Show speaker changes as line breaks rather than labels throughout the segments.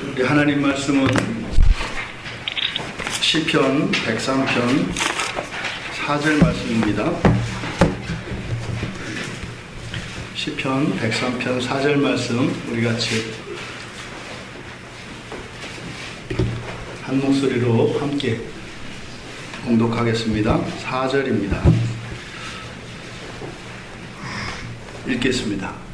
우리 하나님 말씀은 시편 103편 4절 말씀입니다. 시편 103편 4절 말씀 우리 같이 한 목소리로 함께 봉독하겠습니다. 4절입니다. 읽겠습니다.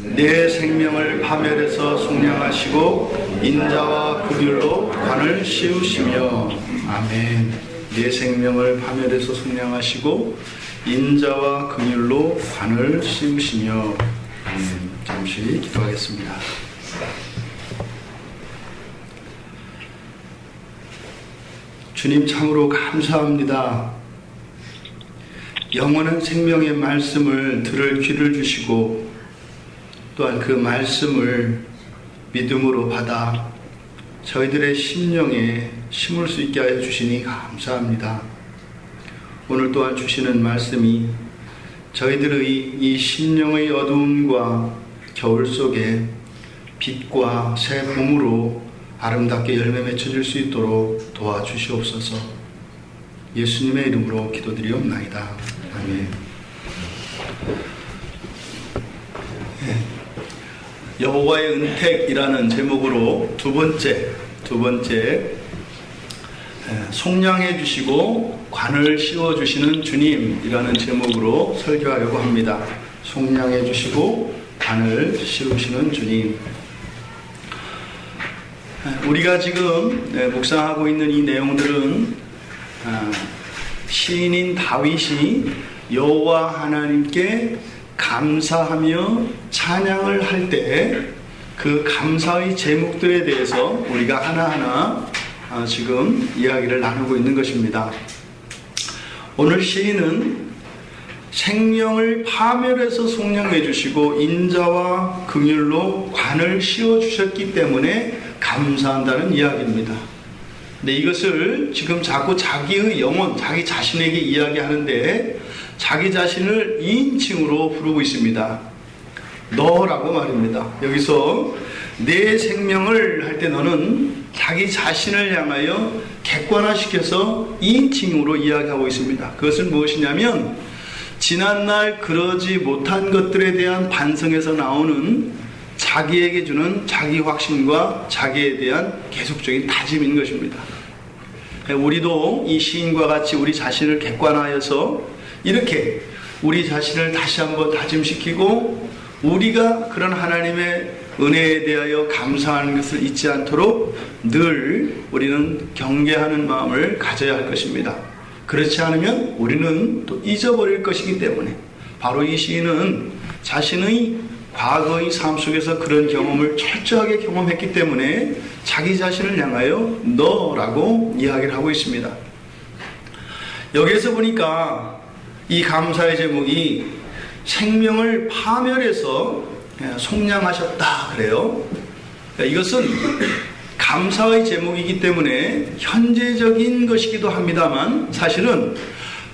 내 생명을 파멸해서 속량하시고 인자와 긍휼로 관을 씌우시며. 아멘. 내 생명을 파멸해서 속량하시고 인자와 긍휼로 관을 씌우시며. 아멘. 잠시 기도하겠습니다. 주님 참으로 감사합니다. 영원한 생명의 말씀을 들을 귀를 주시고 또한 그 말씀을 믿음으로 받아 저희들의 심령에 심을 수 있게 하여 주시니 감사합니다. 오늘 또한 주시는 말씀이 저희들의 이 심령의 어두움과 겨울 속에 빛과 새 봄으로 아름답게 열매 맺혀질 수 있도록 도와주시옵소서. 예수님의 이름으로 기도드리옵나이다. 아멘. 여호와의 은택이라는 제목으로 두 번째 속량해 주시고 관을 씌워 주시는 주님이라는 제목으로 설교하려고 합니다. 속량해 주시고 관을 씌우시는 주님. 우리가 지금 묵상하고 있는 이 내용들은 시인인 다윗이 여호와 하나님께 감사하며 찬양을 할 때 그 감사의 제목들에 대해서 우리가 하나하나 지금 이야기를 나누고 있는 것입니다. 오늘 시인은 생명을 파멸해서 속량해 주시고 인자와 긍휼로 관을 씌워 주셨기 때문에 감사한다는 이야기입니다. 근데 이것을 지금 자꾸 자기의 영혼, 자기 자신에게 이야기하는데 자기 자신을 2인칭으로 부르고 있습니다. 너라고 말입니다. 여기서 내 생명을 할 때 너는 자기 자신을 향하여 객관화시켜서 2인칭으로 이야기하고 있습니다. 그것은 무엇이냐면 지난날 그러지 못한 것들에 대한 반성에서 나오는 자기에게 주는 자기 확신과 자기에 대한 계속적인 다짐인 것입니다. 우리도 이 시인과 같이 우리 자신을 객관화해서 이렇게 우리 자신을 다시 한번 다짐시키고 우리가 그런 하나님의 은혜에 대하여 감사하는 것을 잊지 않도록 늘 우리는 경계하는 마음을 가져야 할 것입니다. 그렇지 않으면 우리는 또 잊어버릴 것이기 때문에 바로 이 시인은 자신의 과거의 삶 속에서 그런 경험을 철저하게 경험했기 때문에 자기 자신을 향하여 너라고 이야기를 하고 있습니다. 여기에서 보니까 이 감사의 제목이 생명을 파멸해서 속량하셨다 그래요. 이것은 감사의 제목이기 때문에 현재적인 것이기도 합니다만 사실은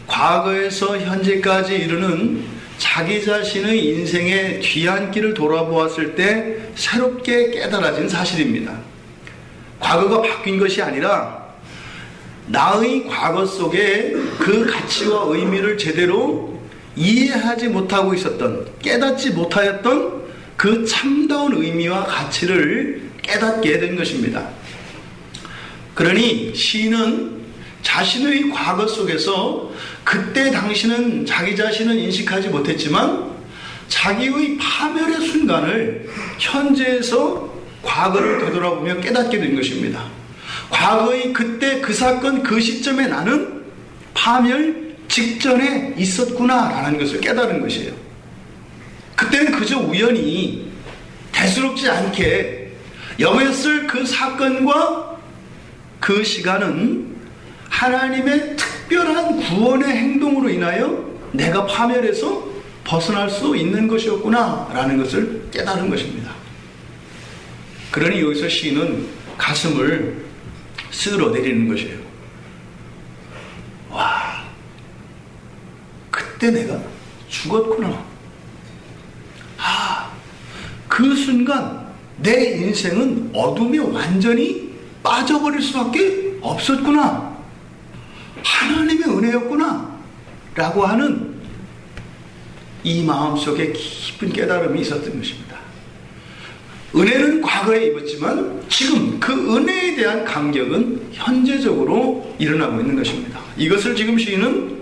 과거에서 현재까지 이르는 자기 자신의 인생의 뒤안길을 돌아보았을 때 새롭게 깨달아진 사실입니다. 과거가 바뀐 것이 아니라 나의 과거 속에 그 가치와 의미를 제대로 이해하지 못하고 있었던, 깨닫지 못하였던 그 참다운 의미와 가치를 깨닫게 된 것입니다. 그러니 시인은 자신의 과거 속에서 그때 당시는 자기 자신은 인식하지 못했지만 자기의 파멸의 순간을 현재에서 과거를 되돌아보며 깨닫게 된 것입니다. 과거의 그때 그 사건 그 시점에 나는 파멸 직전에 있었구나 라는 것을 깨달은 것이에요. 그때는 그저 우연히 대수롭지 않게 여겼을 그 사건과 그 시간은 하나님의 특별한 구원의 행동으로 인하여 내가 파멸해서 벗어날 수 있는 것이었구나 라는 것을 깨달은 것입니다. 그러니 여기서 시인은 가슴을 쓸어내리는 것이에요. 와, 그때 내가 죽었구나. 그 순간 내 인생은 어둠에 완전히 빠져버릴 수밖에 없었구나. 하나님의 은혜였구나. 라고 하는 이 마음속에 깊은 깨달음이 있었던 것입니다. 은혜는 과거에 입었지만 지금 그 은혜에 대한 감격은 현재적으로 일어나고 있는 것입니다. 이것을 지금 시인은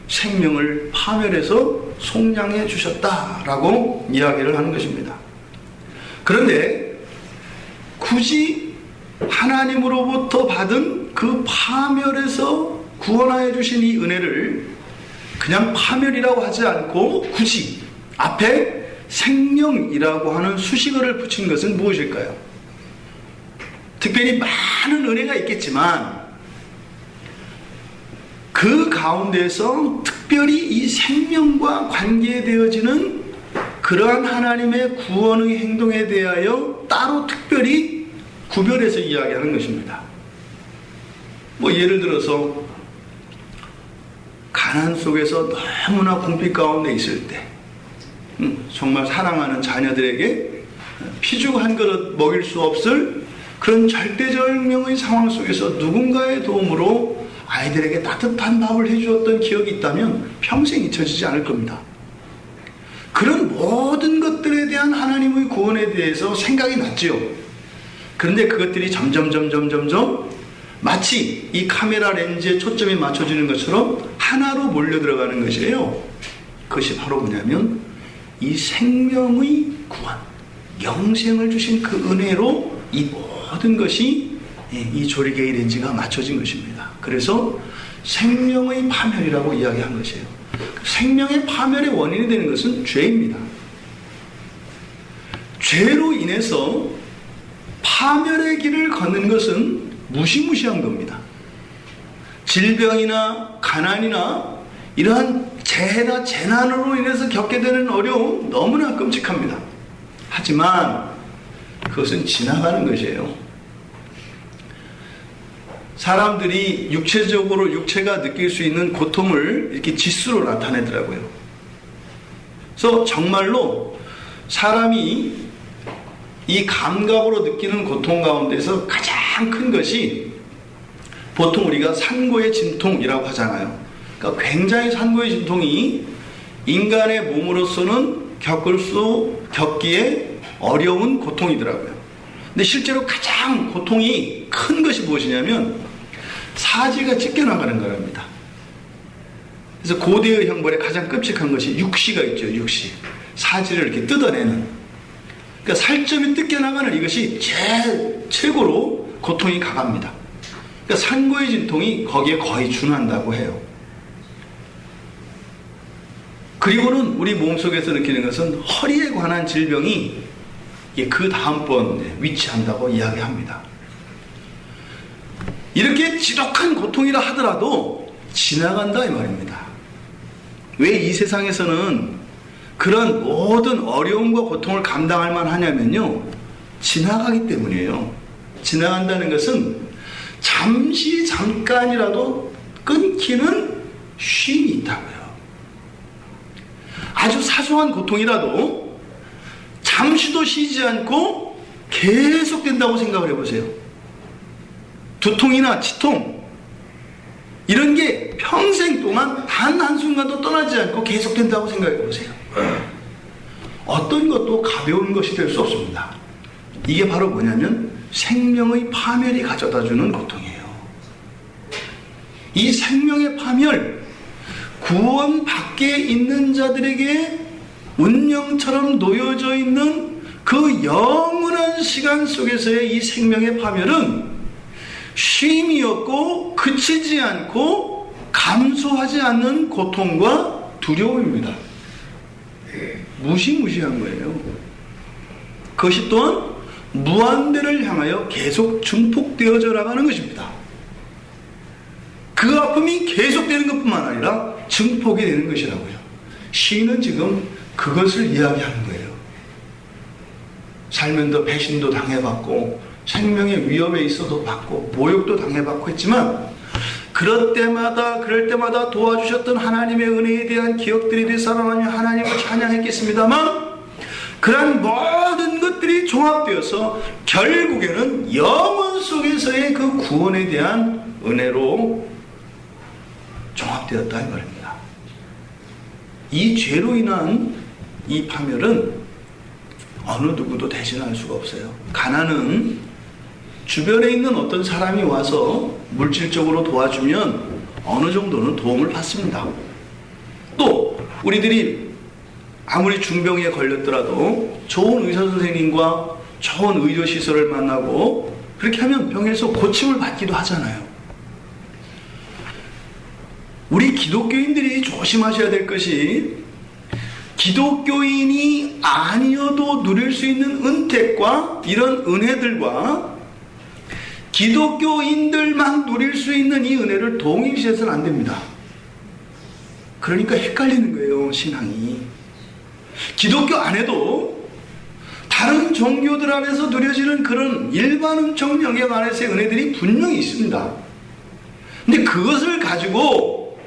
생명을 파멸해서 속량해 주셨다라고 이야기를 하는 것입니다. 그런데 굳이 하나님으로부터 받은 그 파멸에서 구원하여 주신 이 은혜를 그냥 파멸이라고 하지 않고 굳이 앞에 생명이라고 하는 수식어를 붙인 것은 무엇일까요? 특별히 많은 은혜가 있겠지만 그 가운데서 특별히 이 생명과 관계되어지는 그러한 하나님의 구원의 행동에 대하여 따로 특별히 구별해서 이야기하는 것입니다. 예를 들어서 가난 속에서 너무나 궁핍 가운데 있을 때 정말 사랑하는 자녀들에게 피죽 한 그릇 먹일 수 없을 그런 절대절명의 상황 속에서 누군가의 도움으로 아이들에게 따뜻한 밥을 해주었던 기억이 있다면 평생 잊혀지지 않을 겁니다. 그런 모든 것들에 대한 하나님의 구원에 대해서 생각이 났지요. 그런데 그것들이 점점 마치 이 카메라 렌즈에 초점이 맞춰지는 것처럼 하나로 몰려 들어가는 것이에요. 그것이 바로 뭐냐면 이 생명의 구원, 영생을 주신 그 은혜로 이 모든 것이 이 조리개의 렌즈가 맞춰진 것입니다. 그래서 생명의 파멸이라고 이야기한 것이에요. 생명의 파멸의 원인이 되는 것은 죄입니다. 죄로 인해서 파멸의 길을 걷는 것은 무시무시한 겁니다. 질병이나 가난이나 이러한 재해나 재난으로 인해서 겪게 되는 어려움 너무나 끔찍합니다. 하지만 그것은 지나가는 것이에요. 사람들이 육체적으로 육체가 느낄 수 있는 고통을 이렇게 지수로 나타내더라고요. 그래서 정말로 사람이 이 감각으로 느끼는 고통 가운데서 가장 큰 것이 보통 우리가 산고의 진통이라고 하잖아요. 그러니까 굉장히 산고의 진통이 인간의 몸으로서는 겪기에 어려운 고통이더라고요. 근데 실제로 가장 고통이 큰 것이 무엇이냐면 사지가 찢겨나가는 거랍니다. 그래서 고대의 형벌에 가장 끔찍한 것이 육시가 있죠. 육시. 사지를 이렇게 뜯어내는. 그러니까 살점이 뜯겨나가는 이것이 최고로 고통이 강합니다. 그러니까 산고의 진통이 거기에 거의 준한다고 해요. 그리고는 우리 몸속에서 느끼는 것은 허리에 관한 질병이 그 다음번에 위치한다고 이야기합니다. 이렇게 지독한 고통이라 하더라도 지나간다 이 말입니다. 왜 이 세상에서는 그런 모든 어려움과 고통을 감당할 만하냐면요, 지나가기 때문이에요. 지나간다는 것은 잠깐이라도 끊기는 쉼이 있다고요. 아주 사소한 고통이라도 잠시도 쉬지 않고 계속된다고 생각을 해보세요. 두통이나 치통 이런 게 평생 동안 단 한순간도 떠나지 않고 계속된다고 생각해 보세요. 어떤 것도 가벼운 것이 될 수 없습니다. 이게 바로 뭐냐면 생명의 파멸이 가져다주는 고통이에요. 이 생명의 파멸, 구원 밖에 있는 자들에게 운명처럼 놓여져 있는 그 영원한 시간 속에서의 이 생명의 파멸은 쉼이었고 그치지 않고 감소하지 않는 고통과 두려움입니다. 무시무시한 거예요. 그것이 또한 무한대를 향하여 계속 증폭되어져 나가는 것입니다. 그 아픔이 계속되는 것뿐만 아니라 증폭이 되는 것이라고요. 시인은 지금 그것을 이야기하는 거예요. 살면서 배신도 당해봤고 생명의 위협에 있어도 받고 모욕도 당해받고 했지만 그럴 때마다 도와주셨던 하나님의 은혜에 대한 기억들에 대해 살아가며 하나님을 찬양했겠습니다만 그런 모든 것들이 종합되어서 결국에는 영혼 속에서의 그 구원에 대한 은혜로 종합되었다 이 말입니다. 이 죄로 인한 이 파멸은 어느 누구도 대신할 수가 없어요. 가난은 주변에 있는 어떤 사람이 와서 물질적으로 도와주면 어느 정도는 도움을 받습니다. 또 우리들이 아무리 중병에 걸렸더라도 좋은 의사 선생님과 좋은 의료시설을 만나고 그렇게 하면 병에서 고침을 받기도 하잖아요. 우리 기독교인들이 조심하셔야 될 것이 기독교인이 아니어도 누릴 수 있는 은택과 이런 은혜들과 기독교인들만 누릴 수 있는 이 은혜를 동일시해서는 안 됩니다. 그러니까 헷갈리는 거예요, 신앙이. 기독교 안에도 다른 종교들 안에서 누려지는 그런 일반음적 영역 안에서의 은혜들이 분명히 있습니다. 근데 그것을 가지고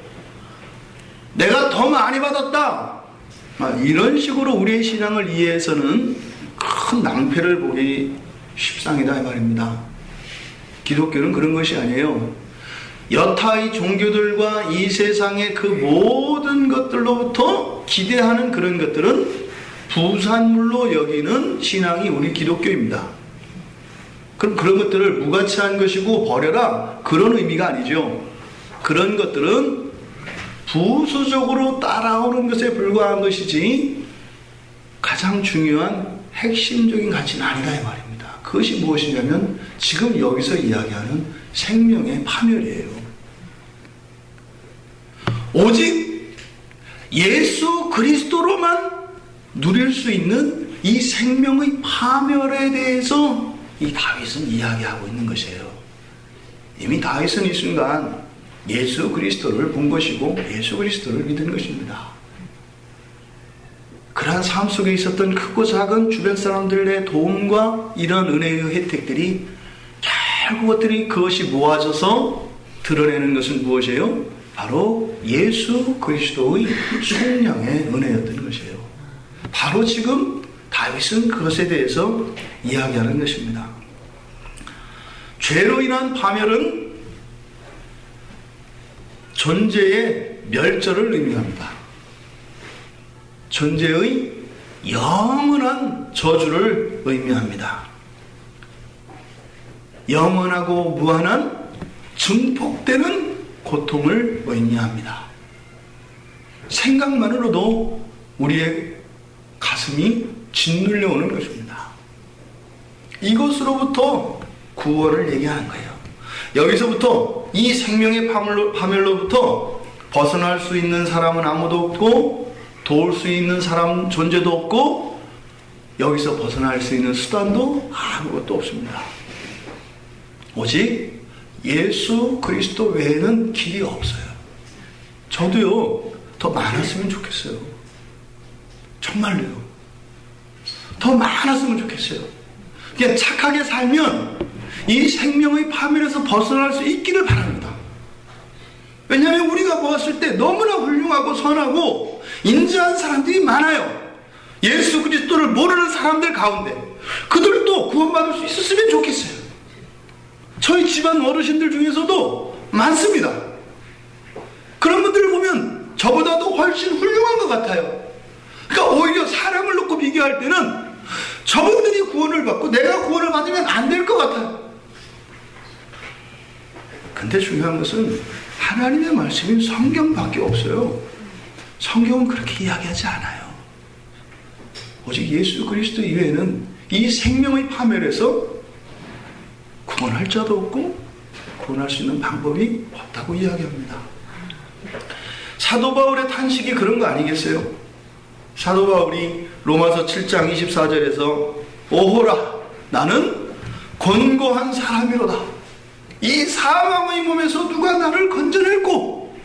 내가 더 많이 받았다, 이런 식으로 우리의 신앙을 이해해서는 큰 낭패를 보기 십상이다 이 말입니다. 기독교는 그런 것이 아니에요. 여타의 종교들과 이 세상의 그 모든 것들로부터 기대하는 그런 것들은 부산물로 여기는 신앙이 우리 기독교입니다. 그럼 그런 것들을 무가치한 것이고 버려라, 그런 의미가 아니죠. 그런 것들은 부수적으로 따라오는 것에 불과한 것이지 가장 중요한 핵심적인 가치는 아니다 이 말입니다. 그것이 무엇이냐면 지금 여기서 이야기하는 생명의 파멸이에요. 오직 예수 그리스도로만 누릴 수 있는 이 생명의 파멸에 대해서 이 다윗은 이야기하고 있는 것이에요. 이미 다윗은 이 순간 예수 그리스도를 본 것이고 예수 그리스도를 믿은 것입니다. 그러한 삶 속에 있었던 크고 작은 주변 사람들의 도움과 이런 은혜의 혜택들이 결국 그것이 모아져서 드러내는 것은 무엇이에요? 바로 예수 그리스도의 속량의 은혜였던 것이에요. 바로 지금 다윗은 그것에 대해서 이야기하는 것입니다. 죄로 인한 파멸은 존재의 멸절을 의미합니다. 존재의 영원한 저주를 의미합니다. 영원하고 무한한 증폭되는 고통을 의미합니다. 생각만으로도 우리의 가슴이 짓눌려 오는 것입니다. 이것으로부터 구원을 얘기하는 거예요. 여기서부터 이 생명의 파멸로부터 벗어날 수 있는 사람은 아무도 없고 도울 수 있는 사람 존재도 없고 여기서 벗어날 수 있는 수단도 아무것도 없습니다. 오직 예수 그리스도 외에는 길이 없어요. 저도요, 더 많았으면 좋겠어요. 정말로요. 더 많았으면 좋겠어요. 그냥 착하게 살면 이 생명의 파멸에서 벗어날 수 있기를 바랍니다. 왜냐하면 우리가 보았을 때 너무나 훌륭하고 선하고 인자한 사람들이 많아요. 예수 그리스도를 모르는 사람들 가운데 그들도 구원받을 수 있었으면 좋겠어요. 저희 집안 어르신들 중에서도 많습니다. 그런 분들을 보면 저보다도 훨씬 훌륭한 것 같아요. 그러니까 오히려 사람을 놓고 비교할 때는 저분들이 구원을 받고 내가 구원을 받으면 안 될 것 같아요. 근데 중요한 것은 하나님의 말씀이 성경밖에 없어요. 성경은 그렇게 이야기하지 않아요. 오직 예수 그리스도 이외에는 이 생명의 파멸에서 구원할 자도 없고 구원할 수 있는 방법이 없다고 이야기합니다. 사도 바울의 탄식이 그런 거 아니겠어요? 사도 바울이 로마서 7장 24절에서 오호라 나는 곤고한 사람이로다. 이 사망의 몸에서 누가 나를 건져낼꼬?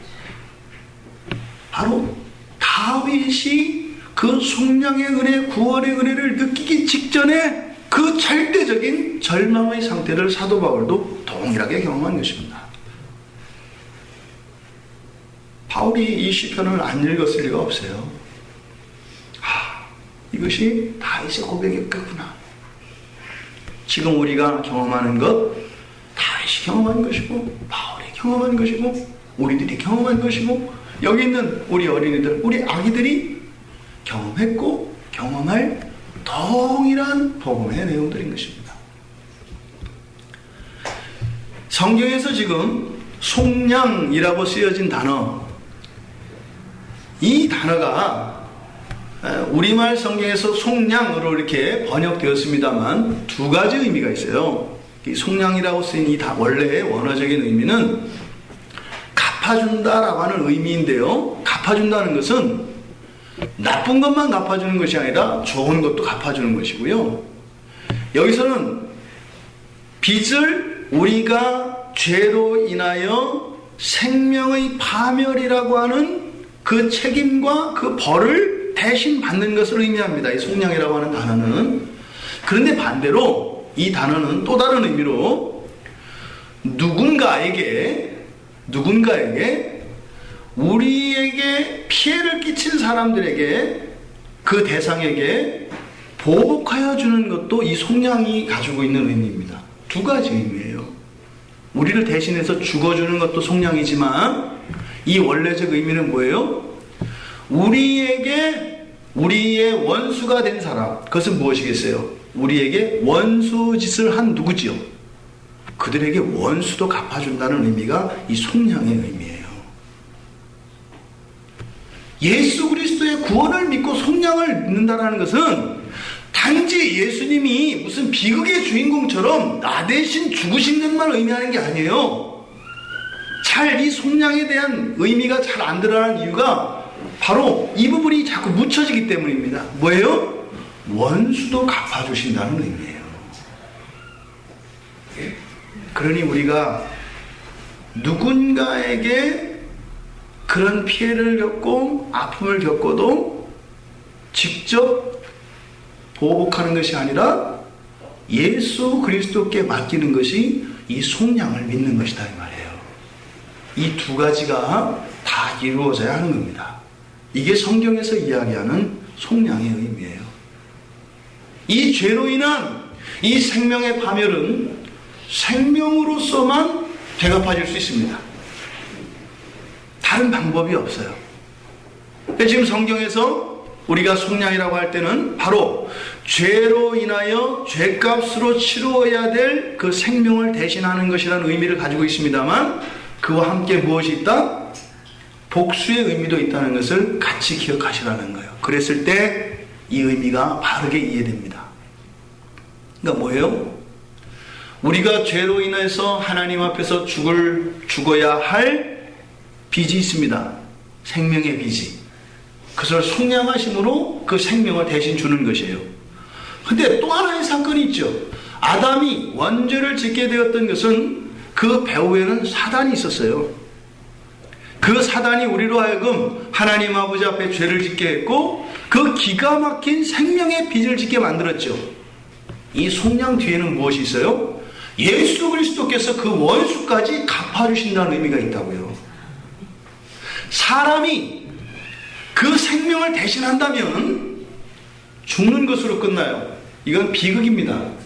바로 다윗이 그 속량의 은혜, 구원의 은혜를 느끼기 직전에 그 절대적인 절망의 상태를 사도 바울도 동일하게 경험한 것입니다. 바울이 이 시편을 안 읽었을 리가 없어요. 이것이 다윗의 고백이었구나. 지금 우리가 경험하는 것, 다윗이 경험한 것이고, 바울이 경험한 것이고, 우리들이 경험한 것이고, 여기 있는 우리 어린이들, 우리 아기들이 경험했고 경험할 동일한 복음의 내용들인 것입니다. 성경에서 지금 속량이라고 쓰여진 단어, 이 단어가 우리말 성경에서 속량으로 이렇게 번역되었습니다만 두 가지 의미가 있어요. 이 속량이라고 쓰인 이 원래의 원어적인 의미는 갚아준다라고 하는 의미인데요. 갚아준다는 것은 나쁜 것만 갚아주는 것이 아니라 좋은 것도 갚아주는 것이고요. 여기서는 빚을 우리가 죄로 인하여 생명의 파멸이라고 하는 그 책임과 그 벌을 대신 받는 것을 의미합니다. 이 속량이라고 하는 단어는. 그런데 반대로 이 단어는 또 다른 의미로 누군가에게 우리에게 피해를 끼친 사람들에게, 그 대상에게 보복하여 주는 것도 이 속량이 가지고 있는 의미입니다. 두 가지 의미예요. 우리를 대신해서 죽어주는 것도 속량이지만 이 원래적 의미는 뭐예요? 우리에게 우리의 원수가 된 사람, 그것은 무엇이겠어요? 우리에게 원수 짓을 한 누구지요? 그들에게 원수도 갚아준다는 의미가 이 속량의 의미예요. 예수 그리스도의 구원을 믿고 속량을 믿는다는 것은 단지 예수님이 무슨 비극의 주인공처럼 나 대신 죽으신 것만 의미하는 게 아니에요. 잘 이 속량에 대한 의미가 잘 안 드러나는 이유가 바로 이 부분이 자꾸 묻혀지기 때문입니다. 뭐예요? 원수도 갚아주신다는 의미예요. 그러니 우리가 누군가에게 그런 피해를 겪고 아픔을 겪어도 직접 보복하는 것이 아니라 예수 그리스도께 맡기는 것이 이 속량을 믿는 것이다 이 말이에요. 이 두 가지가 다 이루어져야 하는 겁니다. 이게 성경에서 이야기하는 속량의 의미예요. 이 죄로 인한 이 생명의 파멸은 생명으로서만 대갚아질 수 있습니다. 다른 방법이 없어요. 지금 성경에서 우리가 속량이라고 할 때는 바로 죄로 인하여 죄값으로 치루어야 될 그 생명을 대신하는 것이라는 의미를 가지고 있습니다만, 그와 함께 무엇이 있다? 복수의 의미도 있다는 것을 같이 기억하시라는 거예요. 그랬을 때 이 의미가 바르게 이해됩니다. 그러니까 뭐예요? 우리가 죄로 인해서 하나님 앞에서 죽어야 할 빚이 있습니다. 생명의 빚이. 그것을 속량하심으로 그 생명을 대신 주는 것이에요. 근데 또 하나의 사건이 있죠. 아담이 원죄를 짓게 되었던 것은 그 배후에는 사단이 있었어요. 그 사단이 우리로 하여금 하나님 아버지 앞에 죄를 짓게 했고, 그 기가 막힌 생명의 빚을 짓게 만들었죠. 이 속량 뒤에는 무엇이 있어요? 예수 그리스도께서 그 원수까지 갚아주신다는 의미가 있다고요. 사람이 그 생명을 대신한다면 죽는 것으로 끝나요. 이건 비극입니다.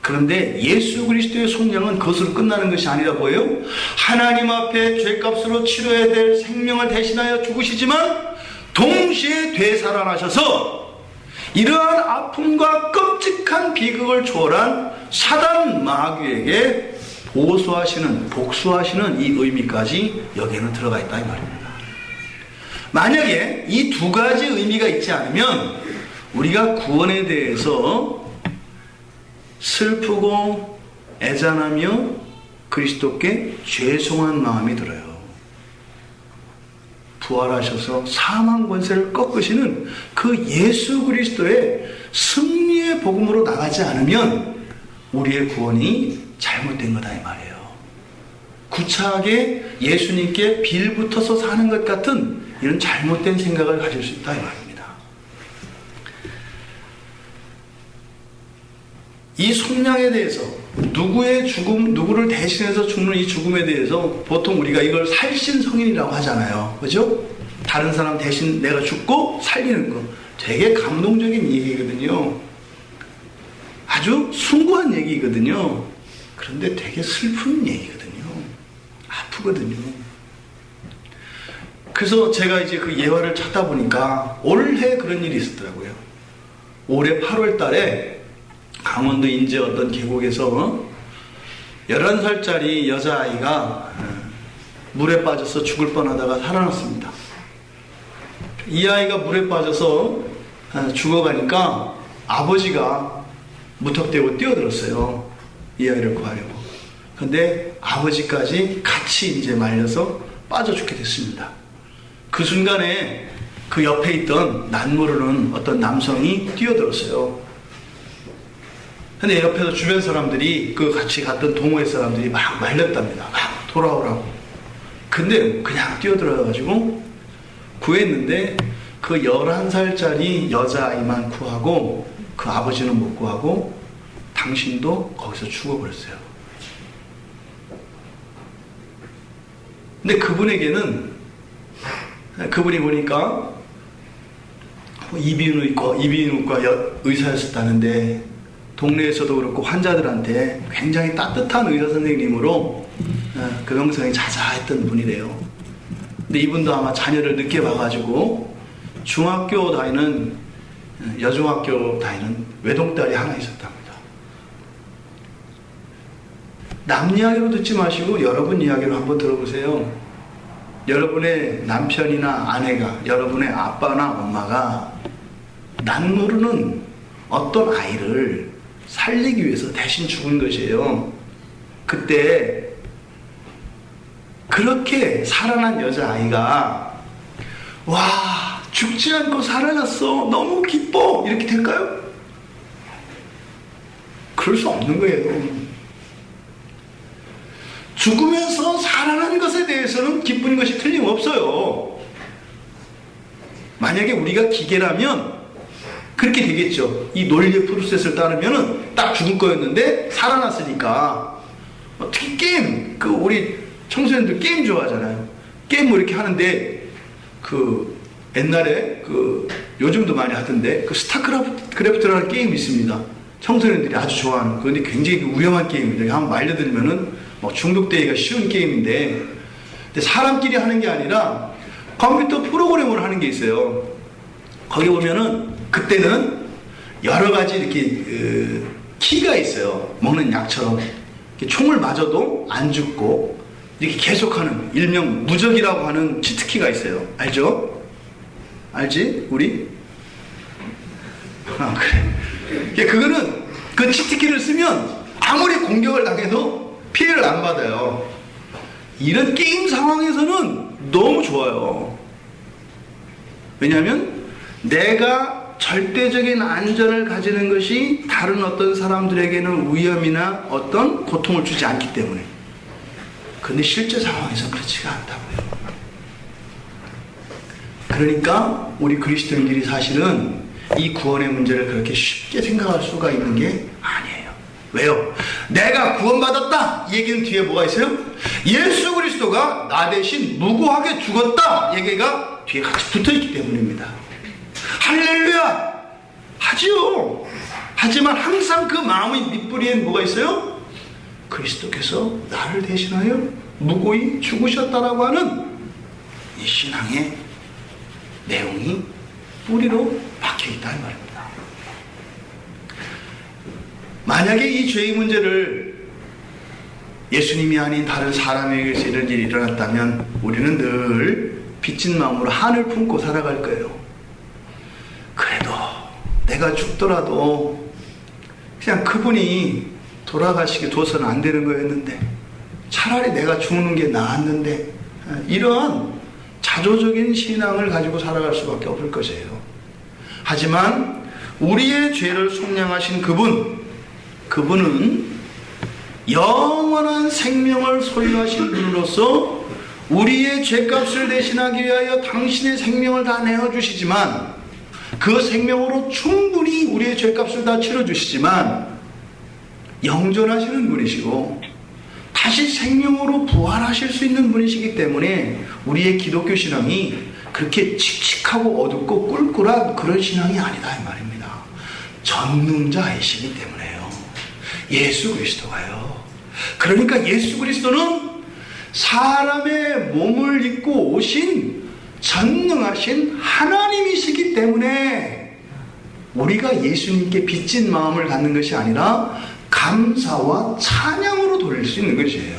그런데 예수 그리스도의 속량은 그것으로 끝나는 것이 아니라 뭐예요? 하나님 앞에 죄값으로 치러야 될 생명을 대신하여 죽으시지만 동시에 되살아나셔서 이러한 아픔과 끔찍한 비극을 초월한 사단 마귀에게 복수하시는 이 의미까지 여기에는 들어가 있다 이 말입니다. 만약에 이 두 가지 의미가 있지 않으면 우리가 구원에 대해서 슬프고 애잔하며 그리스도께 죄송한 마음이 들어요. 부활하셔서 사망 권세를 꺾으시는 그 예수 그리스도의 승리의 복음으로 나가지 않으면 우리의 구원이 잘못된 거다 이 말이에요. 구차하게 예수님께 빌붙어서 사는 것 같은 이런 잘못된 생각을 가질 수 있다 이 말입니다. 이 속량에 대해서 누구를 대신해서 죽는 이 죽음에 대해서 보통 우리가 이걸 살신성인이라고 하잖아요. 그죠? 다른 사람 대신 내가 죽고 살리는 거. 되게 감동적인 얘기거든요. 아주 숭고한 얘기거든요. 그런데 되게 슬픈 얘기거든요. 아프거든요. 그래서 제가 이제 그 예화를 찾다 보니까 올해 그런 일이 있었더라고요. 올해 8월 달에 강원도 인제 어떤 계곡에서 11살짜리 여자아이가 물에 빠져서 죽을 뻔하다가 살아났습니다. 이 아이가 물에 빠져서 죽어가니까 아버지가 무턱대고 뛰어들었어요. 이 아이를 구하려고. 근데 아버지까지 같이 이제 말려서 빠져 죽게 됐습니다. 그 순간에 그 옆에 있던 난 모르는 어떤 남성이 뛰어들었어요. 근데 옆에서 주변 사람들이 그 같이 갔던 동호회 사람들이 막 말렸답니다. 막 돌아오라고. 근데 그냥 뛰어들어가지고 구했는데 그 11살짜리 여자아이만 구하고 그 아버지는 못 구하고 당신도 거기서 죽어버렸어요. 근데 그분이 보니까 이비인후과 의사였었다는데 동네에서도 그렇고 환자들한테 굉장히 따뜻한 의사 선생님으로 그 명성이 자자했던 분이래요. 근데 이분도 아마 자녀를 늦게 봐가지고 중학교 다니는 여중학교 다니는 외동딸이 하나 있었답니다. 남 이야기로 듣지 마시고 여러분 이야기로 한번 들어보세요. 여러분의 남편이나 아내가, 여러분의 아빠나 엄마가 난 모르는 어떤 아이를 살리기 위해서 대신 죽은 것이에요. 그때 그렇게 살아난 여자아이가 와, 죽지 않고 살아났어, 너무 기뻐, 이렇게 될까요? 그럴 수 없는 거예요. 죽으면서 살아난 것에 대해서는 기쁜 것이 틀림없어요. 만약에 우리가 기계라면 그렇게 되겠죠. 이 논리의 프로세스를 따르면은 딱 죽을 거였는데 살아났으니까. 특히 게임, 우리 청소년들 게임 좋아하잖아요. 게임 뭐 이렇게 하는데 옛날에 요즘도 많이 하던데 스타크래프트라는 게임이 있습니다. 청소년들이 아주 좋아하는. 그런데 굉장히 위험한 게임입니다. 한번 말려들면은 중독되기가 쉬운 게임인데, 근데 사람끼리 하는 게 아니라 컴퓨터 프로그램으로 하는 게 있어요. 거기 보면은 그때는 여러 가지 이렇게 키가 있어요. 먹는 약처럼 총을 맞아도 안 죽고 이렇게 계속하는 일명 무적이라고 하는 치트키가 있어요. 알죠? 알지? 우리? 그래. 그거는 그 치트키를 쓰면 아무리 공격을 당해도 피해를 안 받아요. 이런 게임 상황에서는 너무 좋아요. 왜냐하면 내가 절대적인 안전을 가지는 것이 다른 어떤 사람들에게는 위험이나 어떤 고통을 주지 않기 때문에. 근데 실제 상황에서 그렇지가 않다고요. 그러니까 우리 그리스도인들이 사실은 이 구원의 문제를 그렇게 쉽게 생각할 수가 있는 게 아니에요. 왜요? 내가 구원받았다 이 얘기는 뒤에 뭐가 있어요? 예수 그리스도가 나 대신 무고하게 죽었다 얘기가 뒤에 같이 붙어있기 때문입니다. 할렐루야 하지요. 하지만 항상 그 마음의 밑뿌리엔 뭐가 있어요? 그리스도께서 나를 대신하여 무고히 죽으셨다라고 하는 이 신앙의 내용이 뿌리로 박혀있다 이 말입니다. 만약에 이 죄의 문제를 예수님이 아닌 다른 사람에게서 이런 일이 일어났다면 우리는 늘 빚진 마음으로 한을 품고 살아갈 거예요. 그래도 내가 죽더라도 그냥 그분이 돌아가시게 둬서는 안 되는 거였는데 차라리 내가 죽는 게 나았는데 이런 자조적인 신앙을 가지고 살아갈 수밖에 없을 것이에요. 하지만 우리의 죄를 속량하신 그분은 영원한 생명을 소유하신 분으로서 우리의 죄값을 대신하기 위하여 당신의 생명을 다 내어주시지만 그 생명으로 충분히 우리의 죄값을 다 치러주시지만 영존하시는 분이시고 다시 생명으로 부활하실 수 있는 분이시기 때문에 우리의 기독교 신앙이 그렇게 칙칙하고 어둡고 꿀꿀한 그런 신앙이 아니다 이 말입니다. 전능자이시기 때문에요. 예수 그리스도가요. 그러니까 예수 그리스도는 사람의 몸을 입고 오신 전능하신 하나님이시기 때문에 우리가 예수님께 빚진 마음을 갖는 것이 아니라 감사와 찬양으로 돌릴 수 있는 것이에요.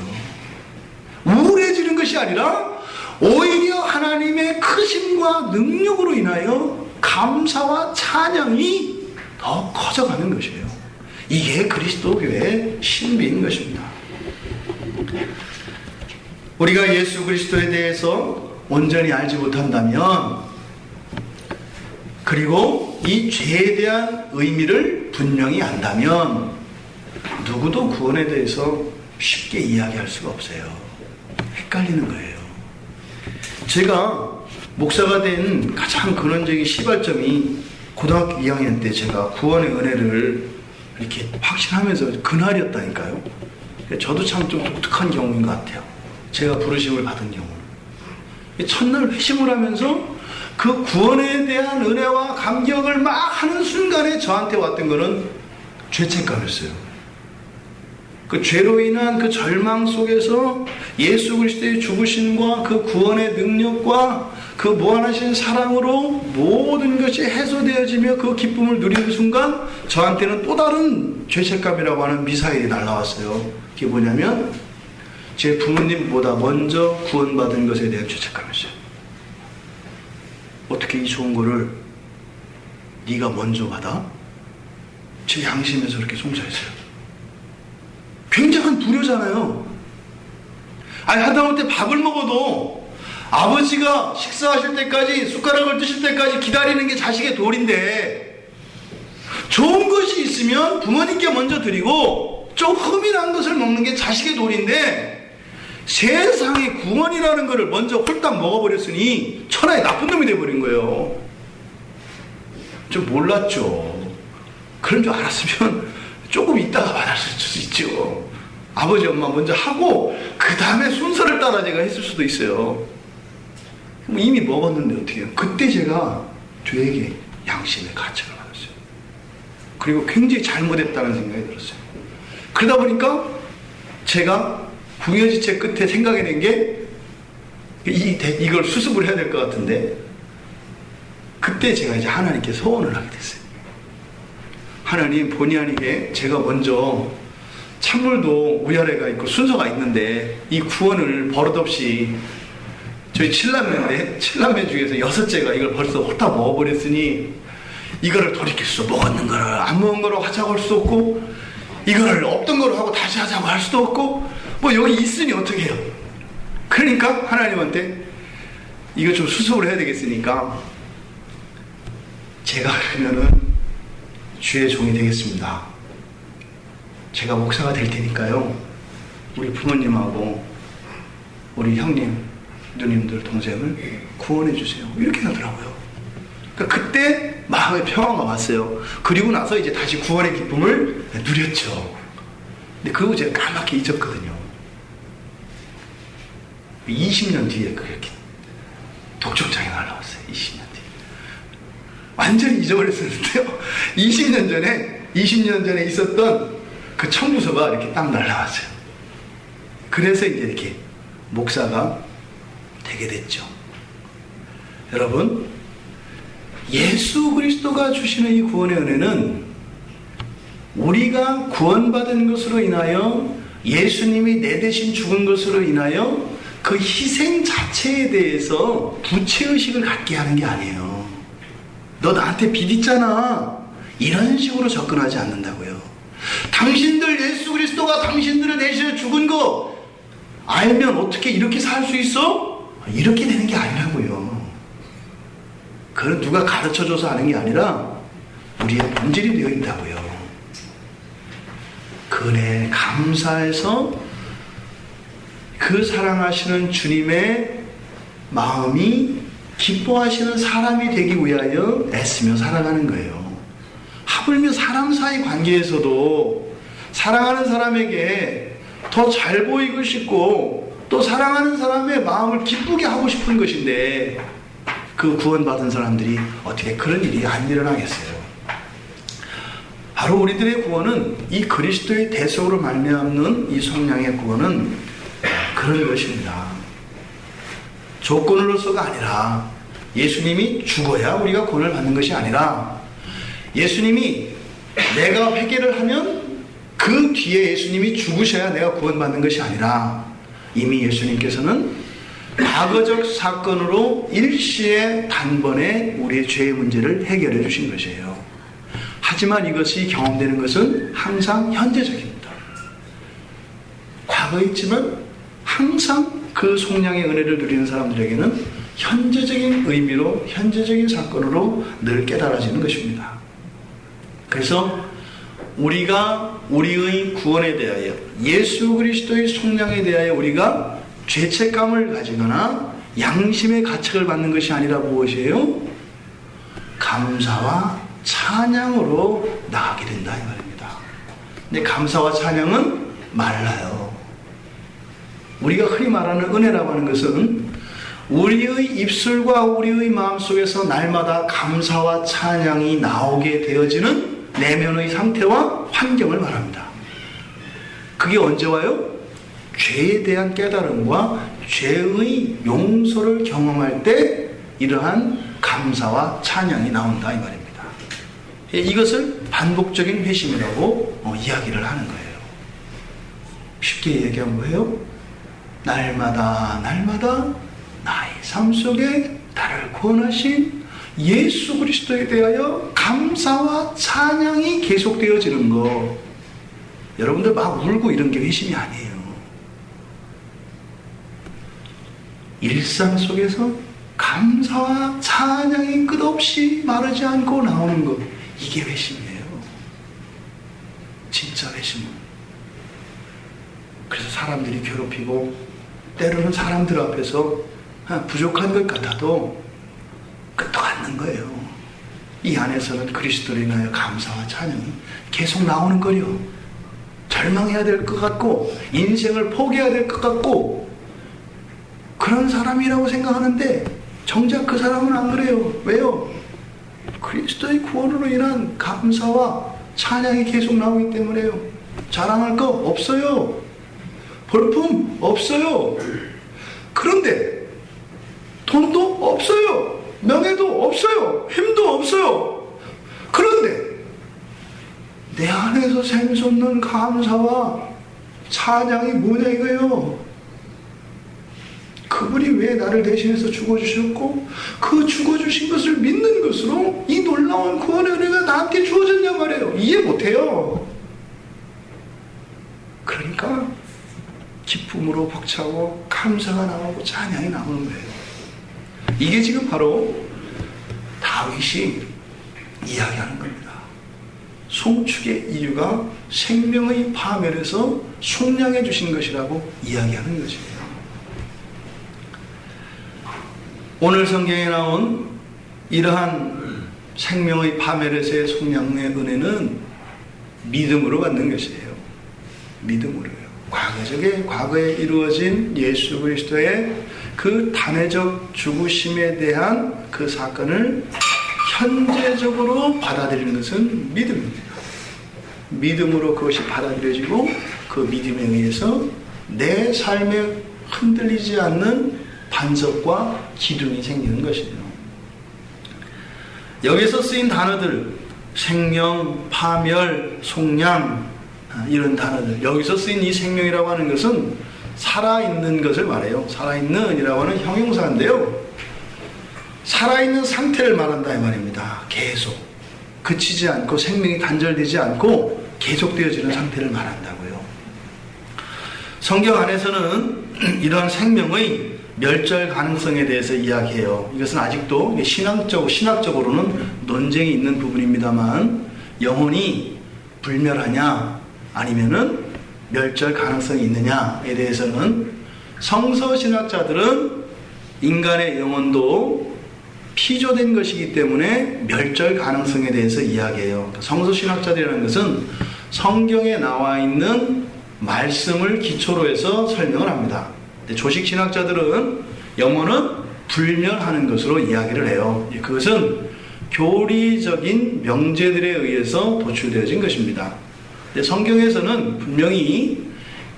우울해지는 것이 아니라 오히려 하나님의 크심과 능력으로 인하여 감사와 찬양이 더 커져가는 것이에요. 이게 그리스도교의 신비인 것입니다. 우리가 예수 그리스도에 대해서 온전히 알지 못한다면, 그리고 이 죄에 대한 의미를 분명히 안다면 누구도 구원에 대해서 쉽게 이야기할 수가 없어요. 헷갈리는 거예요. 제가 목사가 된 가장 근원적인 시발점이 고등학교 2학년 때 제가 구원의 은혜를 이렇게 확신하면서 그날이었다니까요. 저도 참 좀 독특한 경우인 것 같아요. 제가 부르심을 받은 경우. 첫날 회심을 하면서 그 구원에 대한 은혜와 감격을 막 하는 순간에 저한테 왔던 거는 죄책감이었어요. 그 죄로 인한 그 절망 속에서 예수 그리스도의 죽으심과 그 구원의 능력과 그 무한하신 사랑으로 모든 것이 해소되어지며 그 기쁨을 누리는 순간 저한테는 또 다른 죄책감이라고 하는 미사일이 날라왔어요. 그게 뭐냐면 제 부모님보다 먼저 구원받은 것에 대한 죄책감이었어요. 어떻게 이 좋은 거를 네가 먼저 받아? 제 양심에서 그렇게 송사했어요. 굉장한 불효잖아요. 아니, 하다못해 밥을 먹어도 아버지가 식사하실 때까지, 숟가락을 드실 때까지 기다리는 게 자식의 도리인데, 좋은 것이 있으면 부모님께 먼저 드리고 좀 흠이 난 것을 먹는 게 자식의 도리인데, 세상에 구원이라는 것을 먼저 홀딱 먹어버렸으니 천하의 나쁜 놈이 돼버린 거예요. 좀 몰랐죠. 그런 줄 알았으면 조금 있다가 받았을 수도 있죠. 아버지 엄마 먼저 하고 그 다음에 순서를 따라 제가 했을 수도 있어요. 이미 먹었는데 어떻게 해요. 그때 제가 저에게 양심의 가책을 받았어요. 그리고 굉장히 잘못했다는 생각이 들었어요. 그러다 보니까 제가 궁여지체 끝에 생각해낸 게 이걸 수습을 해야 될 것 같은데, 그때 제가 이제 하나님께 소원을 하게 됐어요. 하나님, 본의 아니게 제가 먼저 찬물도 위아래가 있고 순서가 있는데 이 구원을 버릇없이 저희 7남매인데 7남매 중에서 6째가 이걸 벌써 홀딱 먹어버렸으니 이거를 돌이킬 수, 먹었는 거를 안 먹은 거로 하자고 할 수도 없고, 이거를 없던 거로 하고 다시 하자고 할 수도 없고, 뭐 여기 있으니 어떻게 해요. 그러니까 하나님한테 이거 좀 수습을 해야 되겠으니까 제가 그러면은 주의 종이 되겠습니다. 제가 목사가 될 테니까요, 우리 부모님하고 우리 형님, 누님들, 동생을 구원해 주세요. 이렇게 하더라고요. 그러니까 그때 마음의 평화가 왔어요. 그리고 나서 이제 다시 구원의 기쁨을 누렸죠. 근데 그거 제가 까맣게 잊었거든요. 20년 뒤에 그렇게 독촉장이 날라왔어요. 20년 뒤에. 완전히 잊어버렸었는데요. 20년 전에 있었던 그 청구서가 이렇게 딱 날라왔어요. 그래서 이제 이렇게 목사가 되게 됐죠. 여러분, 예수 그리스도가 주시는 이 구원의 은혜는 우리가 구원받은 것으로 인하여, 예수님이 내 대신 죽은 것으로 인하여 그 희생 자체에 대해서 부채의식을 갖게 하는 게 아니에요. 너 나한테 빚 있잖아, 이런 식으로 접근하지 않는다고요. 당신들 예수 그리스도가 당신들의 대신에 죽은 거 알면 어떻게 이렇게 살 수 있어? 이렇게 되는 게 아니라고요. 그건 누가 가르쳐줘서 하는 게 아니라 우리의 본질이 되어 있다고요. 그 은혜에 감사해서 그 사랑하시는 주님의 마음이 기뻐하시는 사람이 되기 위하여 애쓰며 살아가는 거예요. 하물며 사람 사이 관계에서도 사랑하는 사람에게 더 잘 보이고 싶고 또 사랑하는 사람의 마음을 기쁘게 하고 싶은 것인데, 그 구원받은 사람들이 어떻게 그런 일이 안 일어나겠어요. 바로 우리들의 구원은 이 그리스도의 대속으로 말미암는 이 성량의 구원은 그런 것입니다. 조건으로서가 아니라 예수님이 죽어야 우리가 구원을 받는 것이 아니라 예수님이 내가 회개를 하면 그 뒤에 예수님이 죽으셔야 내가 구원받는 것이 아니라 이미 예수님께서는 과거적 사건으로 일시에 단번에 우리의 죄의 문제를 해결해 주신 것이에요. 하지만 이것이 경험되는 것은 항상 현재적입니다. 과거에 있지만 항상 그 속량의 은혜를 누리는 사람들에게는 현재적인 의미로 현재적인 사건으로 늘 깨달아지는 것입니다. 그래서 우리가 우리의 구원에 대하여 예수 그리스도의 속량에 대하여 우리가 죄책감을 가지거나 양심의 가책을 받는 것이 아니라 무엇이에요? 감사와 찬양으로 나아가게 된다 이 말입니다. 근데 감사와 찬양은 말라요. 우리가 흔히 말하는 은혜라고 하는 것은 우리의 입술과 우리의 마음속에서 날마다 감사와 찬양이 나오게 되어지는 내면의 상태와 환경을 말합니다. 그게 언제 와요? 죄에 대한 깨달음과 죄의 용서를 경험할 때 이러한 감사와 찬양이 나온다 이 말입니다. 이것을 반복적인 회심이라고 이야기를 하는 거예요. 쉽게 얘기한 거예요. 날마다 나의 삶 속에 나를 구원하신 예수 그리스도에 대하여 감사와 찬양이 계속되어지는 거. 여러분들 막 울고 이런 게 회심이 아니에요. 일상 속에서 감사와 찬양이 끝없이 마르지 않고 나오는 것, 이게 회심이에요. 진짜 회심은. 그래서 사람들이 괴롭히고 때로는 사람들 앞에서 부족한 것 같아도 끝도 않는 거예요. 이 안에서는 그리스도를 인하여 감사와 찬양이 계속 나오는 거요. 절망해야 될 것 같고 인생을 포기해야 될 것 같고 그런 사람이라고 생각하는데 정작 그 사람은 안 그래요. 왜요? 그리스도의 구원으로 인한 감사와 찬양이 계속 나오기 때문에요. 자랑할 거 없어요. 볼품 없어요. 그런데 돈도 없어요. 명예도 없어요. 힘도 없어요. 그런데 내 안에서 샘솟는 감사와 찬양이 뭐냐 이거예요. 그분이 왜 나를 대신해서 죽어주셨고 그 죽어주신 것을 믿는 것으로 이 놀라운 구원의 은혜가 나한테 주어졌냐 말이에요. 이해 못해요. 그러니까 기쁨으로 벅차고 감사가 나오고 찬양이 나오는 거예요. 이게 지금 바로 다윗이 이야기하는 겁니다. 송축의 이유가 생명의 파멸에서 속량해 주신 것이라고 이야기하는 것이에요. 오늘 성경에 나온 이러한 생명의 파멸에서의 속량의 은혜는 믿음으로 받는 것이에요. 믿음으로요. 과거에 이루어진 예수 그리스도의 그 단회적 죽으심에 대한 그 사건을 현재적으로 받아들이는 것은 믿음입니다. 믿음으로 그것이 받아들여지고 그 믿음에 의해서 내 삶에 흔들리지 않는 반석과 기둥이 생기는 것이에요. 여기서 쓰인 단어들 생명, 파멸, 속량 이런 단어들 여기서 쓰인 이 생명이라고 하는 것은 살아있는 것을 말해요. 살아있는이라고 하는 형용사인데요. 살아있는 상태를 말한다 이 말입니다. 계속 그치지 않고 생명이 단절되지 않고 계속되어지는 상태를 말한다고요. 성경 안에서는 이러한 생명의 멸절 가능성에 대해서 이야기해요. 이것은 아직도 신학적으로는 논쟁이 있는 부분입니다만 영혼이 불멸하냐 아니면은 멸절 가능성이 있느냐에 대해서는 성서신학자들은 인간의 영혼도 피조된 것이기 때문에 멸절 가능성에 대해서 이야기해요. 성서신학자들이라는 것은 성경에 나와 있는 말씀을 기초로 해서 설명을 합니다. 조식신학자들은 영혼은 불멸하는 것으로 이야기를 해요. 그것은 교리적인 명제들에 의해서 도출되어진 것입니다. 근데 성경에서는 분명히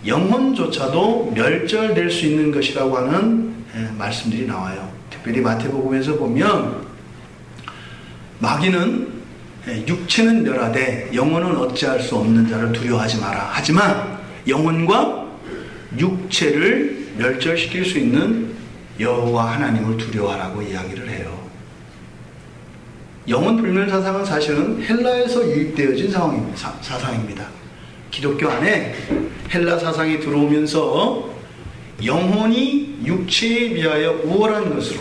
영혼조차도 멸절될 수 있는 것이라고 하는 말씀들이 나와요. 특별히 마태복음에서 보면 마귀는 육체는 멸하되 영혼은 어찌할 수 없는 자를 두려워하지 마라. 하지만 영혼과 육체를 멸절시킬 수 있는 여호와 하나님을 두려워하라고 이야기를 해요. 영혼 불멸 사상은 사실은 헬라에서 유입되어진 사상입니다. 기독교 안에 헬라 사상이 들어오면서 영혼이 육체에 비하여 우월한 것으로,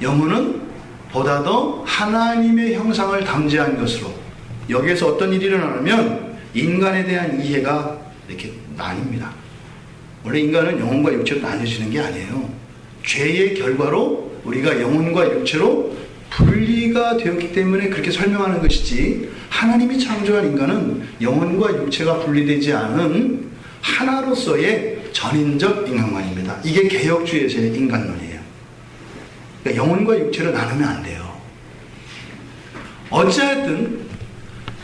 영혼은 보다 더 하나님의 형상을 담재한 것으로, 여기에서 어떤 일이 일어나면 인간에 대한 이해가 이렇게 나뉩니다. 원래 인간은 영혼과 육체로 나뉘어지는 게 아니에요. 죄의 결과로 우리가 영혼과 육체로 분리가 되었기 때문에 그렇게 설명하는 것이지, 하나님이 창조한 인간은 영혼과 육체가 분리되지 않은 하나로서의 전인적 인간관입니다. 이게 개혁주의에서의 인간론이에요. 그러니까 영혼과 육체로 나누면 안 돼요. 어찌하여튼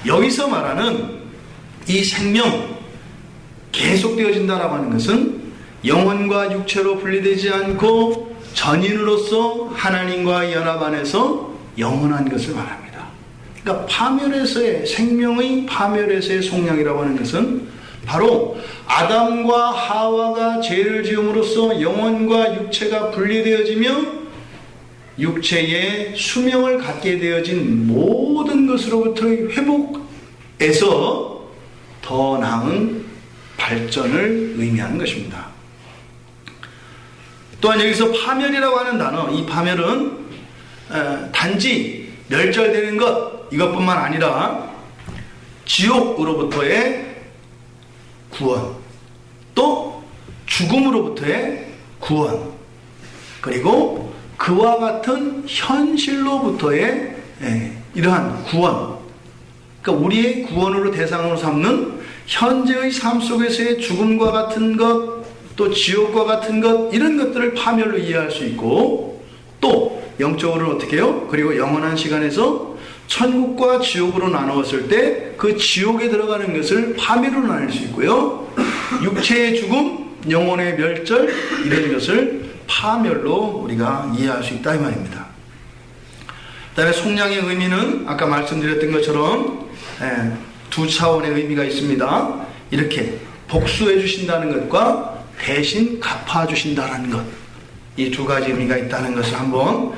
여기서 말하는 이 생명, 계속되어진다라고 하는 것은 영혼과 육체로 분리되지 않고 전인으로서 하나님과 연합 안에서 영원한 것을 말합니다. 그러니까 파멸에서의, 생명의 파멸에서의 속량이라고 하는 것은 바로 아담과 하와가 죄를 지음으로써 영혼과 육체가 분리되어지며 육체의 수명을 갖게 되어진 모든 것으로부터의 회복에서 더 나은 발전을 의미하는 것입니다. 또한 여기서 파멸이라고 하는 단어, 이 파멸은 단지 멸절되는 것, 이것뿐만 아니라 지옥으로부터의 구원, 또 죽음으로부터의 구원, 그리고 그와 같은 현실로부터의 이러한 구원, 그러니까 우리의 구원으로 대상으로 삼는 현재의 삶 속에서의 죽음과 같은 것, 또 지옥과 같은 것, 이런 것들을 파멸로 이해할 수 있고, 또 영적으로는 어떻게 해요? 그리고 영원한 시간에서 천국과 지옥으로 나누었을 때 그 지옥에 들어가는 것을 파멸로 나눌 수 있고요, 육체의 죽음, 영혼의 멸절, 이런 것을 파멸로 우리가 이해할 수 있다 이 말입니다. 그 다음에 속량의 의미는 아까 말씀드렸던 것처럼 두 차원의 의미가 있습니다. 이렇게 복수해 주신다는 것과 대신 갚아 주신다는 것, 이 두 가지 의미가 있다는 것을 한번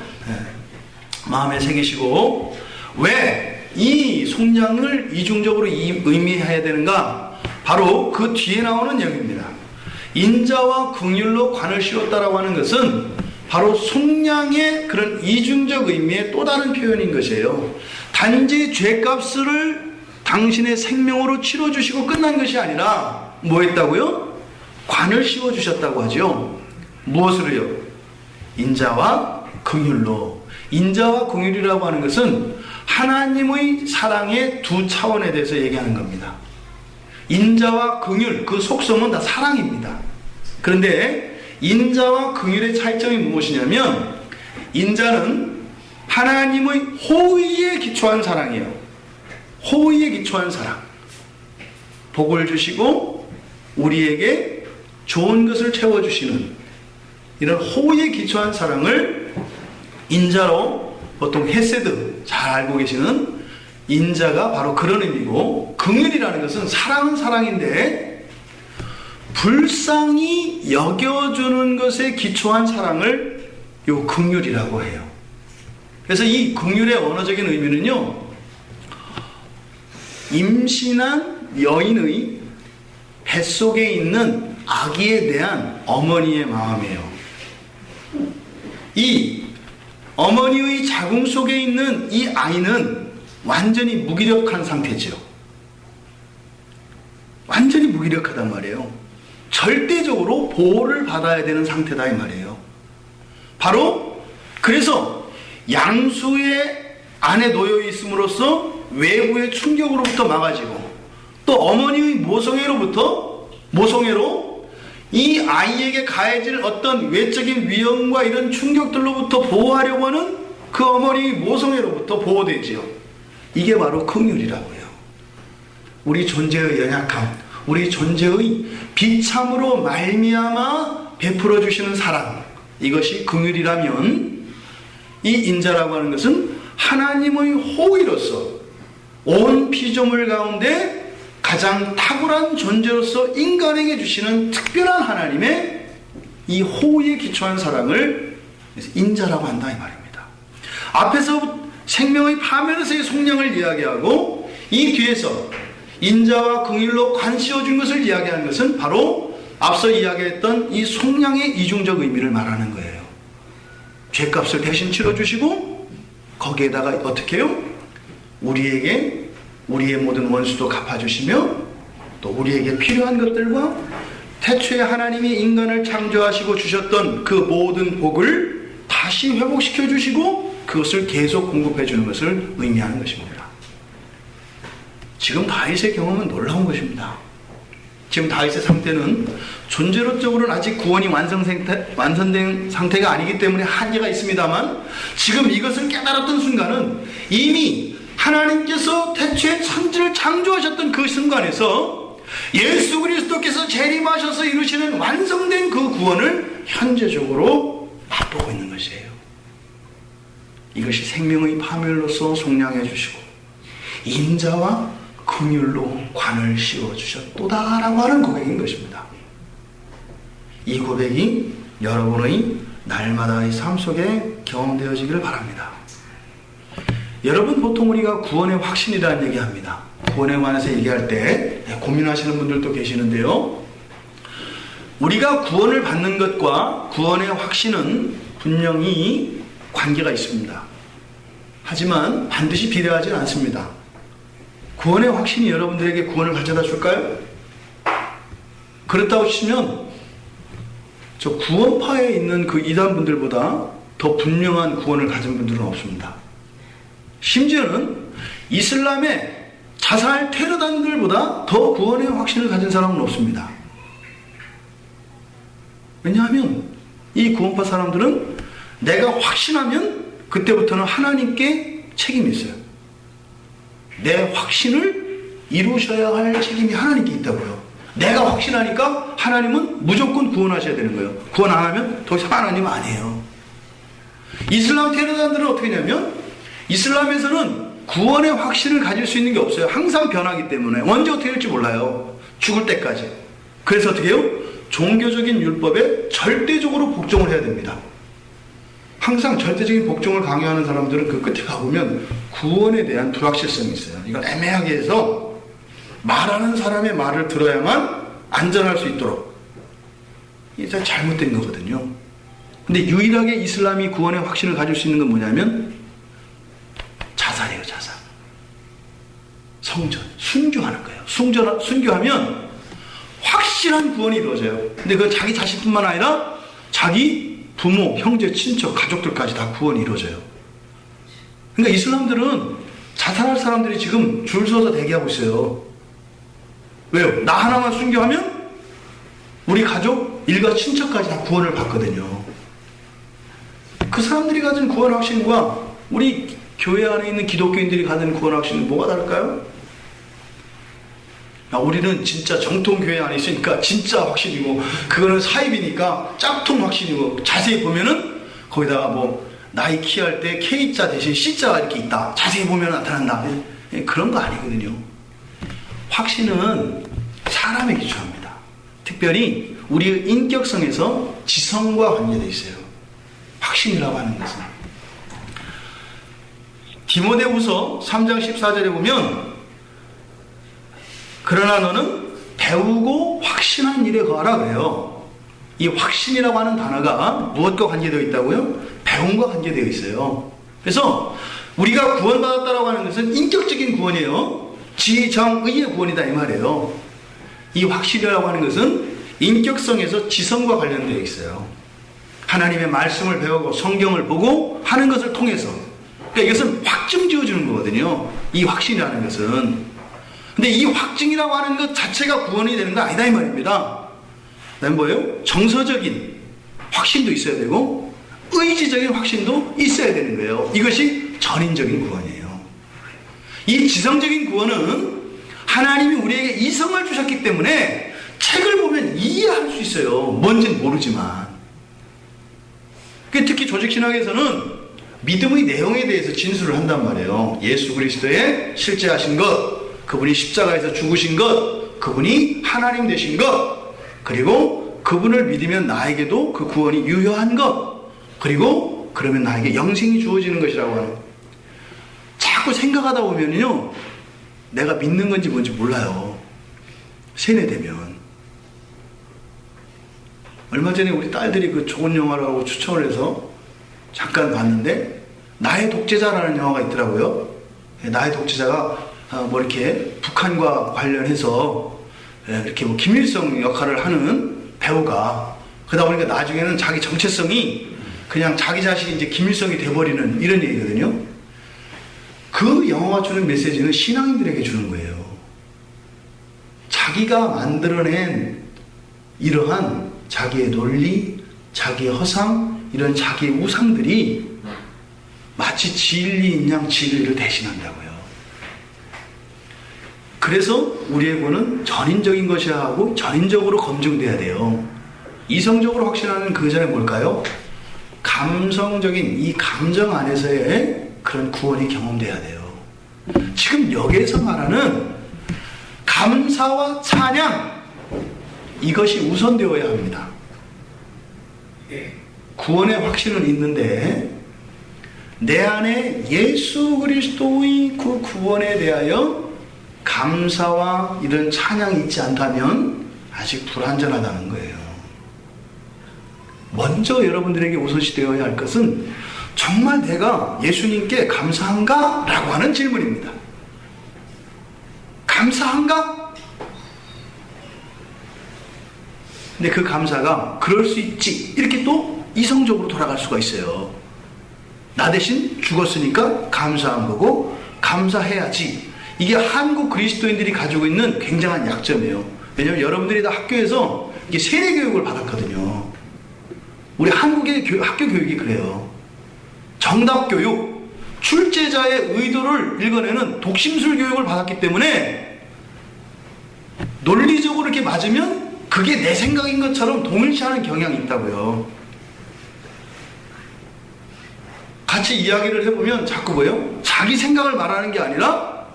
마음에 새기시고, 왜 이 속량을 이중적으로 의미해야 되는가? 바로 그 뒤에 나오는 얘기입니다. 인자와 긍휼로 관을 씌웠다라고 하는 것은 바로 속량의 그런 이중적 의미의 또 다른 표현인 것이에요. 단지 죄값을 당신의 생명으로 치러주시고 끝난 것이 아니라 뭐 했다고요? 관을 씌워주셨다고 하죠. 무엇으로요? 인자와 긍휼로. 인자와 긍휼이라고 하는 것은 하나님의 사랑의 두 차원에 대해서 얘기하는 겁니다. 인자와 긍휼, 그 속성은 다 사랑입니다. 그런데 인자와 긍휼의 차이점이 무엇이냐면, 인자는 하나님의 호의에 기초한 사랑이에요. 호의에 기초한 사랑. 복을 주시고 우리에게 좋은 것을 채워주시는 이런 호의에 기초한 사랑을 인자로, 보통 헤세드 잘 알고 계시는 인자가 바로 그런 의미고, 긍휼이라는 것은 사랑은 사랑인데 불쌍히 여겨주는 것에 기초한 사랑을 요 긍휼이라고 해요. 그래서 이 긍휼의 언어적인 의미는요, 임신한 여인의 뱃속에 있는 아기에 대한 어머니의 마음이에요. 이 어머니의 자궁 속에 있는 이 아이는 완전히 무기력한 상태죠. 완전히 무기력하단 말이에요. 절대적으로 보호를 받아야 되는 상태다 이 말이에요. 바로 그래서 양수의 안에 놓여 있음으로써 외부의 충격으로부터 막아지고, 또 어머니의 모성애로 이 아이에게 가해질 어떤 외적인 위험과 이런 충격들로부터 보호하려고 하는 그 어머니 모성애로부터 보호되지요. 이게 바로 긍휼이라고요. 우리 존재의 연약함, 우리 존재의 비참으로 말미암아 베풀어 주시는 사랑, 이것이 긍휼이라면 이 인자라고 하는 것은 하나님의 호의로서 온 피조물 가운데 가장 탁월한 존재로서 인간에게 주시는 특별한 하나님의 이 호의에 기초한 사랑을 인자라고 한다 이 말입니다. 앞에서 생명의 파멸에서의 속량을 이야기하고 이 뒤에서 인자와 긍휼로 관씌워 준 것을 이야기하는 것은 바로 앞서 이야기했던 이 속량의 이중적 의미를 말하는 거예요. 죄값을 대신 치러주시고 거기에다가 어떻게 해요? 우리에게 우리의 모든 원수도 갚아주시며 또 우리에게 필요한 것들과 태초에 하나님이 인간을 창조하시고 주셨던 그 모든 복을 다시 회복시켜 주시고 그것을 계속 공급해 주는 것을 의미하는 것입니다. 지금 다윗의 경험은 놀라운 것입니다. 지금 다윗의 상태는 존재로적으로는 아직 구원이 완성된 상태가 아니기 때문에 한계가 있습니다만 지금 이것을 깨달았던 순간은 이미 하나님께서 태초에 천지를 창조하셨던 그 순간에서 예수 그리스도께서 재림하셔서 이루시는 완성된 그 구원을 현재적으로 맛보고 있는 것이에요. 이것이 생명의 파멸로서 속량해 주시고 인자와 긍휼로 관을 씌워 주셨도다라고 하는 고백인 것입니다. 이 고백이 여러분의 날마다의 삶 속에 경험되어지기를 바랍니다. 여러분, 보통 우리가 구원의 확신이라는 얘기합니다. 구원에 관해서 얘기할 때 고민하시는 분들도 계시는데요. 우리가 구원을 받는 것과 구원의 확신은 분명히 관계가 있습니다. 하지만 반드시 비례하지는 않습니다. 구원의 확신이 여러분들에게 구원을 가져다 줄까요? 그렇다고 치면 저 구원파에 있는 그 이단분들보다 더 분명한 구원을 가진 분들은 없습니다. 심지어는 이슬람의 자살 테러단들보다 더 구원의 확신을 가진 사람은 없습니다. 왜냐하면 이 구원파 사람들은 내가 확신하면 그때부터는 하나님께 책임이 있어요. 내 확신을 이루셔야 할 책임이 하나님께 있다고요. 내가 확신하니까 하나님은 무조건 구원하셔야 되는 거예요. 구원 안 하면 더 이상 하나님은 아니에요. 이슬람 테러단들은 어떻게 하냐면 이슬람에서는 구원의 확신을 가질 수 있는 게 없어요. 항상 변하기 때문에 언제 어떻게 될지 몰라요. 죽을 때까지. 그래서 어떻게 해요? 종교적인 율법에 절대적으로 복종을 해야 됩니다. 항상 절대적인 복종을 강요하는 사람들은 그 끝에 가보면 구원에 대한 불확실성이 있어요. 이걸 애매하게 해서 말하는 사람의 말을 들어야만 안전할 수 있도록. 이게 잘못된 거거든요. 근데 유일하게 이슬람이 구원의 확신을 가질 수 있는 건 뭐냐면 자살이에요, 자살. 성전, 순교하는 거예요. 순교하면 확실한 구원이 이루어져요. 근데 그건 자기 자신뿐만 아니라 자기 부모, 형제, 친척, 가족들까지 다 구원이 이루어져요. 그러니까 이슬람들은 자살할 사람들이 지금 줄 서서 대기하고 있어요. 왜요? 나 하나만 순교하면 우리 가족, 일가, 친척까지 다 구원을 받거든요. 그 사람들이 가진 구원 확신과 우리 교회 안에 있는 기독교인들이 가진 구원 확신은 뭐가 다를까요? 우리는 진짜 정통교회 안에 있으니까 진짜 확신이고 그거는 사입이니까 짝퉁 확신이고 자세히 보면은 거기다가 뭐 나이키 할 때 K자 대신 C자가 이렇게 있다. 자세히 보면 나타난다. 그런 거 아니거든요. 확신은 사람에 기초합니다. 특별히 우리의 인격성에서 지성과 관계되어 있어요. 확신이라고 하는 것은. 디모데후서 3장 14절에 보면 그러나 너는 배우고 확신한 일에 거하라 그래요. 이 확신이라고 하는 단어가 무엇과 관계되어 있다고요? 배움과 관계되어 있어요. 그래서 우리가 구원받았다라고 하는 것은 인격적인 구원이에요. 지정의의 구원이다 이 말이에요. 이 확신이라고 하는 것은 인격성에서 지성과 관련되어 있어요. 하나님의 말씀을 배우고 성경을 보고 하는 것을 통해서. 그러니까 이것은 확증 지어주는 거거든요. 이 확신이라는 것은. 근데 이 확증이라고 하는 것 자체가 구원이 되는 거 아니다 이 말입니다. 그다음에 뭐예요? 정서적인 확신도 있어야 되고 의지적인 확신도 있어야 되는 거예요. 이것이 전인적인 구원이에요. 이 지성적인 구원은 하나님이 우리에게 이성을 주셨기 때문에 책을 보면 이해할 수 있어요. 뭔지는 모르지만. 특히 조직신학에서는 믿음의 내용에 대해서 진술을 한단 말이에요. 예수 그리스도의 실제 하신 것, 그분이 십자가에서 죽으신 것, 그분이 하나님 되신 것, 그리고 그분을 믿으면 나에게도 그 구원이 유효한 것, 그리고 그러면 나에게 영생이 주어지는 것이라고 하는. 자꾸 생각하다 보면요, 내가 믿는 건지 뭔지 몰라요. 세뇌되면. 얼마 전에 우리 딸들이 그 좋은 영화라고 추천을 해서 잠깐 봤는데, 나의 독재자라는 영화가 있더라고요. 나의 독재자가 뭐 이렇게 북한과 관련해서 이렇게 뭐 김일성 역할을 하는 배우가, 그러다 보니까 나중에는 자기 정체성이 그냥 자기 자신이 이제 김일성이 돼버리는 이런 얘기거든요. 그 영화가 주는 메시지는 신앙인들에게 주는 거예요. 자기가 만들어낸 이러한 자기의 논리, 자기의 허상, 이런 자기의 우상들이 마치 진리인 양 진리를 대신한다고요. 그래서 우리의 구원은 전인적인 것이야 하고 전인적으로 검증돼야 돼요. 이성적으로 확신하는 그 전에 뭘까요? 감성적인 이 감정 안에서의 그런 구원이 경험돼야 돼요. 지금 여기에서 말하는 감사와 찬양, 이것이 우선되어야 합니다. 구원의 확신은 있는데 내 안에 예수 그리스도의 그 구원에 대하여 감사와 이런 찬양이 있지 않다면 아직 불완전하다는 거예요. 먼저 여러분들에게 우선시 되어야 할 것은 정말 내가 예수님께 감사한가? 라고 하는 질문입니다. 감사한가? 근데 그 감사가 그럴 수 있지, 이렇게 또 이성적으로 돌아갈 수가 있어요. 나 대신 죽었으니까 감사한 거고 감사해야지. 이게 한국 그리스도인들이 가지고 있는 굉장한 약점이에요. 왜냐하면 여러분들이 다 학교에서 이게 세례 교육을 받았거든요. 우리 한국의 학교 교육이 그래요. 정답 교육, 출제자의 의도를 읽어내는 독심술 교육을 받았기 때문에 논리적으로 이렇게 맞으면 그게 내 생각인 것처럼 동일시하는 경향이 있다고요. 같이 이야기를 해보면 자꾸 뭐예요? 자기 생각을 말하는 게 아니라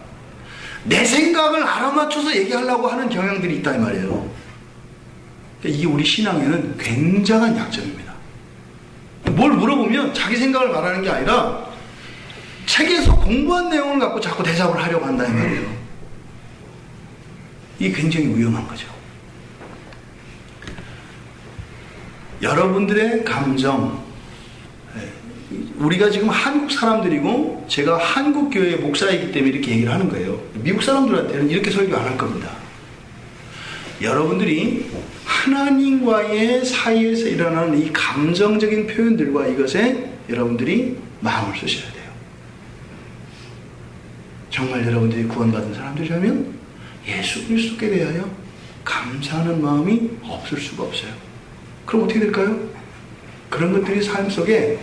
내 생각을 알아맞혀서 얘기하려고 하는 경향들이 있다 이 말이에요. 이게 우리 신앙에는 굉장한 약점입니다. 뭘 물어보면 자기 생각을 말하는 게 아니라 책에서 공부한 내용을 갖고 자꾸 대답을 하려고 한다 이 말이에요. 이게 굉장히 위험한 거죠. 여러분들의 감정, 우리가 지금 한국 사람들이고 제가 한국 교회의 목사이기 때문에 이렇게 얘기를 하는 거예요. 미국 사람들한테는 이렇게 설교 안 할 겁니다. 여러분들이 하나님과의 사이에서 일어나는 이 감정적인 표현들과 이것에 여러분들이 마음을 쓰셔야 돼요. 정말 여러분들이 구원받은 사람들이라면 예수 그리스도께 대하여 감사하는 마음이 없을 수가 없어요. 그럼 어떻게 될까요? 그런 것들이 삶 속에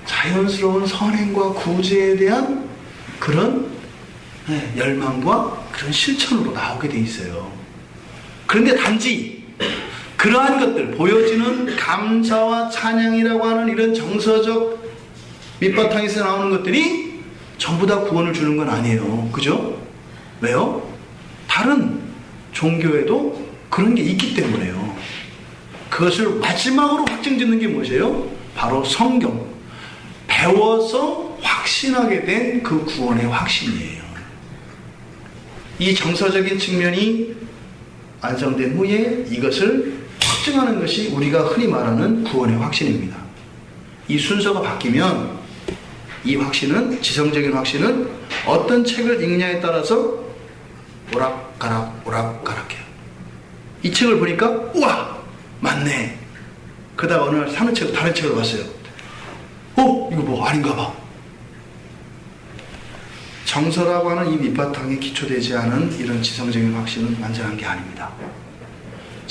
자연스러운 선행과 구제에 대한 그런 열망과 그런 실천으로 나오게 돼 있어요. 그런데 단지 그러한 것들, 보여지는 감사와 찬양이라고 하는 이런 정서적 밑바탕에서 나오는 것들이 전부 다 구원을 주는 건 아니에요. 그죠? 왜요? 다른 종교에도 그런 게 있기 때문에요. 그것을 마지막으로 확증짓는 게 무엇이에요? 바로 성경. 배워서 확신하게 된 그 구원의 확신이에요. 이 정서적인 측면이 완성된 후에 이것을 확증하는 것이 우리가 흔히 말하는 구원의 확신입니다. 이 순서가 바뀌면 이 확신은, 지성적인 확신은 어떤 책을 읽냐에 따라서 오락가락 오락가락해요. 이 책을 보니까 우와 맞네. 그러다가 어느 날 다른 책을 봤어요. 이거 뭐 아닌가 봐. 정서라고 하는 이 밑바탕에 기초되지 않은 이런 지성적인 확신은 완전한 게 아닙니다.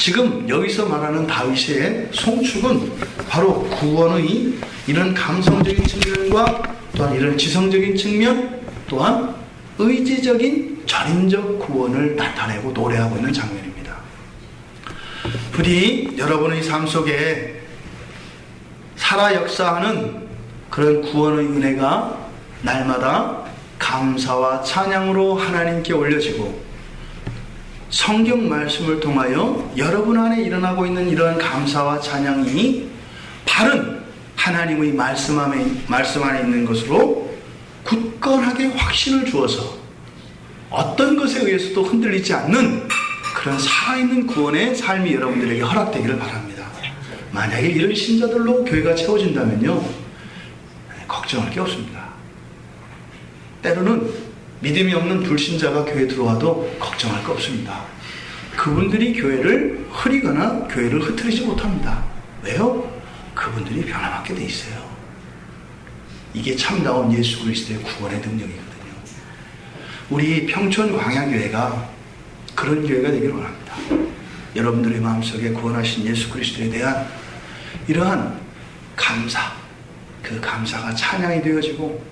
지금 여기서 말하는 다윗의 송축은 바로 구원의 이런 감성적인 측면과 또한 이런 지성적인 측면, 또한 의지적인 전인적 구원을 나타내고 노래하고 있는 장면입니다. 부디 여러분의 삶 속에 살아 역사하는 그런 구원의 은혜가 날마다 감사와 찬양으로 하나님께 올려지고, 성경 말씀을 통하여 여러분 안에 일어나고 있는 이러한 감사와 찬양이 바른 하나님의 말씀 안에 있는 것으로 굳건하게 확신을 주어서 어떤 것에 의해서도 흔들리지 않는 그런 살아있는 구원의 삶이 여러분들에게 허락되기를 바랍니다. 만약에 이런 신자들로 교회가 채워진다면요, 걱정할 게 없습니다. 때로는 믿음이 없는 불신자가 교회에 들어와도 걱정할 거 없습니다. 그분들이 교회를 흐리거나 교회를 흐트리지 못합니다. 왜요? 그분들이 변화받게 돼 있어요. 이게 참다운 예수 그리스도의 구원의 능력이거든요. 우리 평촌 광야교회가 그런 교회가 되기를 원합니다. 여러분들의 마음속에 구원하신 예수 그리스도에 대한 이러한 감사, 그 감사가 찬양이 되어지고,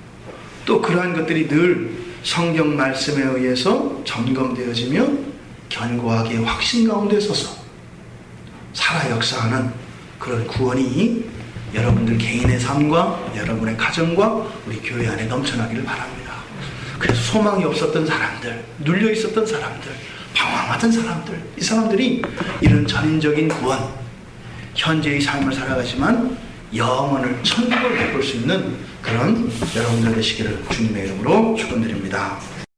또 그러한 것들이 늘 성경 말씀에 의해서 점검되어지며 견고하게 확신 가운데 서서 살아 역사하는 그런 구원이 여러분들 개인의 삶과 여러분의 가정과 우리 교회 안에 넘쳐나기를 바랍니다. 그래서 소망이 없었던 사람들, 눌려 있었던 사람들, 방황하던 사람들, 이 사람들이 이런 전인적인 구원, 현재의 삶을 살아가지만 영원을 천국을 바꿀 수 있는 그런 여러분들 되시기를 주님의 이름으로 축원드립니다.